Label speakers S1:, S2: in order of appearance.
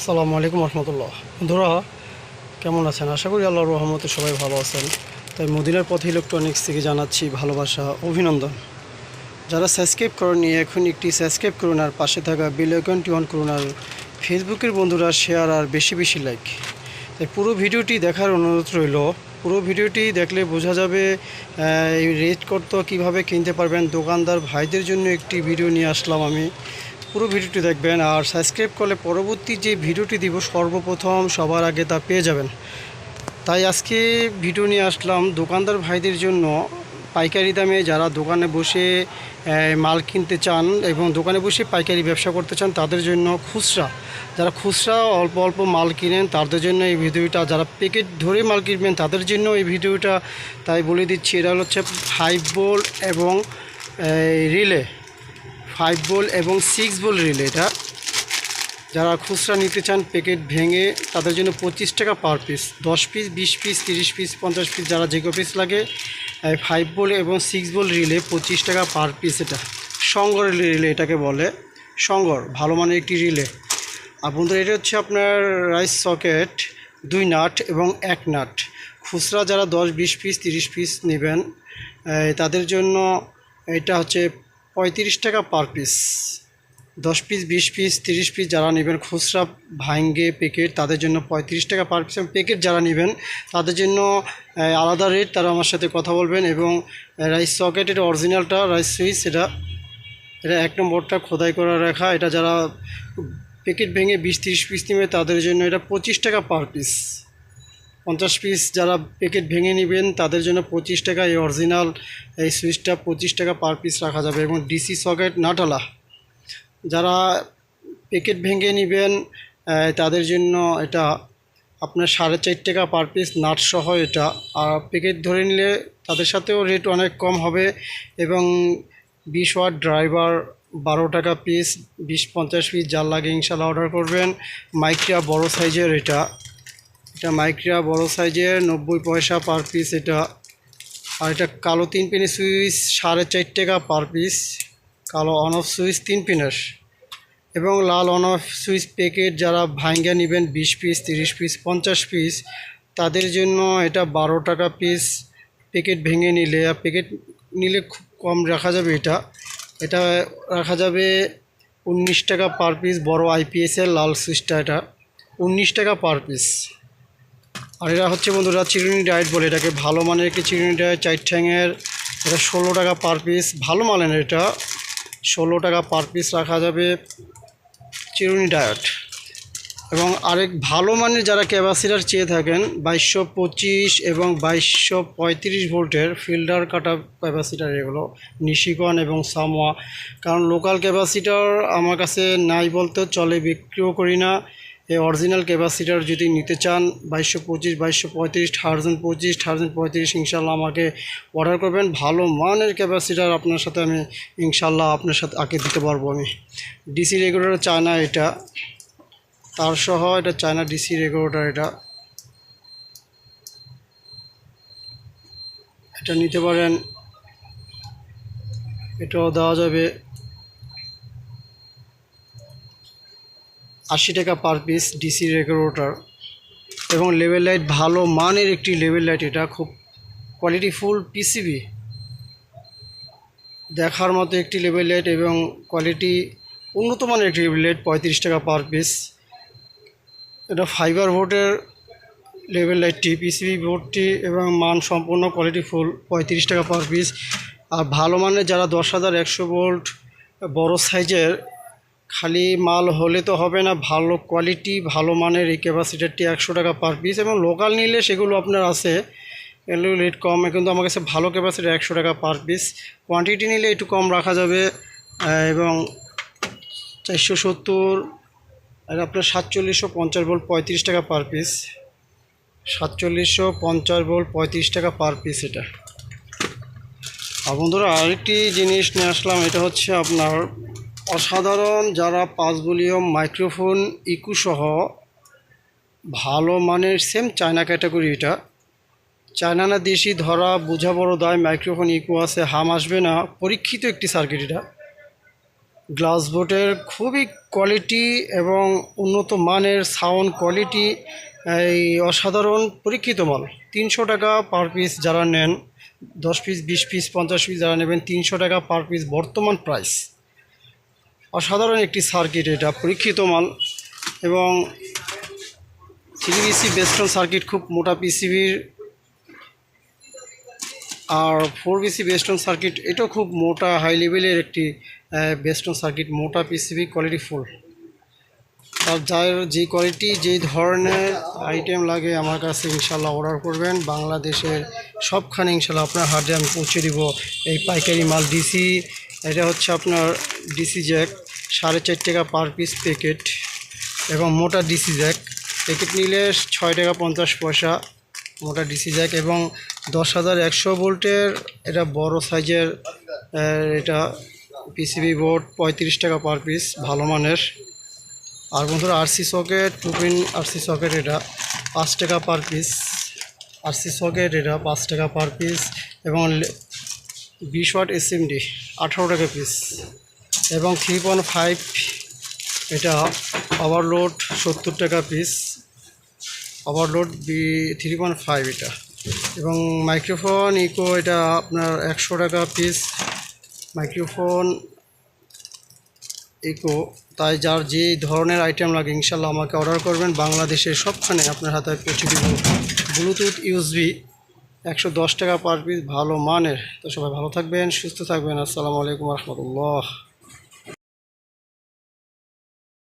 S1: আসসালামু আলাইকুম রহমতুল্লাহ। বন্ধুরা কেমন আছেন? আশা করি আল্লাহর রহমতে সবাই ভালো আছেন। তাই মদিনার পথে ইলেকট্রনিক্স থেকে জানাচ্ছি ভালোবাসা, অভিনন্দন। যারা সাবস্ক্রাইব করেননি এখন একটি সাবস্ক্রাইব করুন, আর পাশে থাকা বেল আইকনটি অন করুন, আর ফেসবুকের বন্ধুরা শেয়ার আর বেশি বেশি লাইক। তাই পুরো ভিডিওটি দেখার অনুরোধ রইল। পুরো ভিডিওটি দেখলে বোঝা যাবে এই রেট কত কীভাবে কিনতে পারবেন। দোকানদার ভাইদের জন্য একটি ভিডিও নিয়ে আসলাম আমি। পুরো ভিডিওটি দেখবেন আর সাবস্ক্রাইব করলে পরবর্তী যে ভিডিওটি দিব সর্বপ্রথম সবার আগে তা পেয়ে যাবেন। তাই আজকে ভিডিও নিয়ে আসলাম দোকানদার ভাইদের জন্য। পাইকারি দামে যারা দোকানে বসে মাল কিনতে চান এবং দোকানে বসে পাইকারি ব্যবসা করতে চান তাদের জন্য, যারা খুচরা অল্প অল্প মাল কিনেন তাদের জন্য এই ভিডিওটা, যারা প্যাকেট ধরে মাল কিনবেন তাদের জন্য এই ভিডিওটা। তাই বলে দিচ্ছি, এটা হচ্ছে 5 ভোল্ট এবং রিলে, 5 ভোল্ট এবং 6 ভোল্ট রিলে। এটা যারা খুচরা নিতে চান প্যাকেট ভেঙে তাদের জন্য 25 টাকা per piece, 10 piece, 20 piece, 30 piece, 50 piece, যারা যে পিস লাগে। 5 ভোল্ট এবং 6 ভোল্ট রিলে 25 টাকা পার পিস। এটা সংগর রিলে এটাকে বলে, সংগর ভালো মানের একটি রিলে। আর বন্ধুরা এটা হচ্ছে আপনার রাইস সকেট 2 নাট এবং 1 নাট। খুচরা যারা 10, 20 পিস, 30 পিস নেবেন তাদের জন্য এটা হচ্ছে 35 টাকা per piece. 10 piece, 20 piece, 30 piece যারা নেবেন খুচরা ভাঙ্গে প্যাকেট তাদের জন্য 35 টাকা পার পিস। এবং প্যাকেট যারা নেবেন তাদের জন্য আলাদা রেট, তারা আমার সাথে কথা বলবেন। এবং রাইস সকেট এটা অরিজিনালটা, রাইস সুইচ এটা 1 নম্বরটা খোদাই করা রাখা। এটা যারা প্যাকেট ভেঙে 20-30 পিস নেবে তাদের জন্য এটা 25 টাকা পার পিস। 50 পিস যারা প্যাকেট ভেঙে নেবেন তাদের জন্য 25 টাকা। এই অরিজিনাল এই সুইচটা 25 টাকা পার পিস রাখা যাবে। এবং ডিসি সকেট নাটালা যারা প্যাকেট ভেঙে নেবেন তাদের জন্য এটা আপনার 4.5 টাকা পার পিস নাটসহ এটা। আর প্যাকেট ধরে নিলে তাদের সাথেও রেট অনেক কম হবে। এবং 20 ওয়াট ড্রাইভার 12 টাকা পিস, 20-50 পিস যার লাগে ইনশাল্লাহ অর্ডার করবেন। মাইক্রা বড় সাইজের এটা মাইক্রা বড় সাইজের 90 পয়সা পার পিস এটা। আর এটা কালো 3 পিনের সুইচ 4.5 টাকা পার পিস, কালো অন অফ সুইচ 3 পিনের। এবং লাল অন অফ সুইচ প্যাকেট যারা ভাঙ্গা নেবেন 20 পিস, 30 পিস, 50 পিস তাদের জন্য এটা 12 টাকা পিস প্যাকেট ভেঙে নিলে। আর প্যাকেট নিলে খুব কম রাখা যাবে। এটা রাখা যাবে 19 টাকা পার পিস। বড় আইপিএসের লাল সুইচটা এটা 19 টাকা পার পিস। আর এরা হচ্ছে বন্ধুরা চিরুনি ডায়েট বলে এটাকে, ভালো মানের একটি চিরুনি ডায়েট 4 ঠ্যাঙের। এটা 16 টাকা পার পিস, ভালো মানের এটা 16 টাকা পার পিস রাখা যাবে চিরুনি ডায়েট। এবং আরেক ভালো মানের যারা ক্যাপাসিটার চেয়ে থাকেন 2225 এবং 2235 ভোল্টের ফিল্টার কাটা ক্যাপাসিটার, এগুলো নিশিকন এবং সামোয়া। কারণ লোকাল ক্যাপাসিটার আমার কাছে নাই বলতে চলে, বিক্রিও করি না। এই অরিজিনাল ক্যাপাসিটার যদি নিতে চান 2225, 2235, 1025, 1035 ইনশাল্লাহ আমাকে অর্ডার করবেন। ভালো মানের ক্যাপাসিটার আপনার সাথে আমি ইনশাল্লাহ আপনার সাথে আগে দিতে পারবো আমি। ডিসি রেগুলেটর চায়না এটা, তার সহ এটা চায়না ডিসি রেগুলেটর। এটা নিতে পারেন, এটাও দেওয়া যাবে 80 টাকা পার পিস ডিসি রেগুলেটর। এবং লেভেল লাইট ভালো মানের একটি লেভেল লাইট, এটা খুব কোয়ালিটিফুল পিসিবি দেখার মতো একটি লেভেল লাইট এবং কোয়ালিটি উন্নত মানের একটি লেভেল লাইট 35 টাকা পার পিস। এটা ফাইবার বোর্ডের লেভেল লাইটটি, পিসিবি বোর্ডটি এবং মান সম্পূর্ণ কোয়ালিটিফুল 35 টাকা পার পিস। আর ভালো মানের যারা 10,100 ভোল্ট বড় সাইজের, খালি মাল হলে তো হবে না, ভালো কোয়ালিটি ভালো মানের এই ক্যাপাসিটারটি 100 টাকা পার পিস। এবং লোকাল নিলে সেগুলো আপনার আছে এগুলো রেট কম, কিন্তু আমার কাছে ভালো ক্যাপাসিটার 100 টাকা পার পিস। কোয়ান্টিটি নিলে একটু কম রাখা যাবে। এবং 470 আর আপনার 4750 ভোল্ট 35 টাকা পার পিস, 4750 ভোল্ট 35 টাকা পার পিস এটা। আর বন্ধুরা আরেকটি জিনিস নিয়ে আসলাম, এটা হচ্ছে আপনার অসাধারণ যারা 5 ভলিউম মাইক্রোফোন ইকু সহ ভালো মানের সেম চায়না ক্যাটাগরি। এটা চায়না না দেশি ধরা বোঝা বড় দায়, মাইক্রোফোন ইকু আছে, হাম আসবে না, পরীক্ষিত একটি সার্কিট। এটা গ্লাস বোটের খুবই কোয়ালিটি এবং উন্নত মানের সাউন্ড কোয়ালিটি, এই অসাধারণ পরীক্ষিত মাল। 300 টাকা পার পিস যারা নেন, 10 পিস 20 পিস 50 পিস যারা নেবেন 300 টাকা পার পিস বর্তমান প্রাইস। অসাধারণ একটি সার্কিট, এটা পরীক্ষিত মাল। এবং 3BC বেস্টন সার্কিট, খুব মোটা পিসিবির। আর 4BC বেস্টন সার্কিট, এটাও খুব মোটা হাই লেভেলের একটি বেস্টন সার্কিট, মোটা পিসিবি, কোয়ালিটি ফুল। আর যার যে কোয়ালিটি যেই ধরনের আইটেম লাগে আমার কাছে ইনশাল্লাহ অর্ডার করবেন। বাংলাদেশের সবখানে ইনশাল্লাহ আপনার হাতে আমি পৌঁছে দিব এই পাইকারি মাল। ডিসি, এটা হচ্ছে আপনার ডিসি জ্যাক, 4.5 টাকা পার পিস প্যাকেট। এবং মোটা ডিসি জ্যাক প্যাকেট নিলে 6 টাকা 50 পয়সা মোটা ডিসি জ্যাক। এবং 10,100 ভোল্টের এটা বড় সাইজের এটা পিসিবি বোর্ড, 35 টাকা পার পিস, ভালো মানের। আর বন্ধুরা RC socket, 2 pin RC socket, এটা 5 টাকা পার পিস। আরসি সকেট এটা 5 টাকা পার পিস। এবং 20 ওয়াট এসএমডি 18 টাকা পিস। এবং 3.5 এটা ওভারলোড 70 টাকা পিস, ওভারলোড 3.5 এটা। এবং মাইক্রোফোন ইকো, এটা আপনার 100 টাকা পিস মাইক্রোফোন ইকো। তাই যার যে ধরনের আইটেম লাগে ইনশাল্লাহ আমাকে অর্ডার করবেন, বাংলাদেশের সবখানে আপনার হাতে পৌঁছে দিব। ব্লুটুথ ইউএসবি 110 টাকা পার পিস, ভালো মানের। তো সবাই ভালো থাকবেন, সুস্থ থাকবেন। আসসালামু আলাইকুম রহমতুল্লাহ।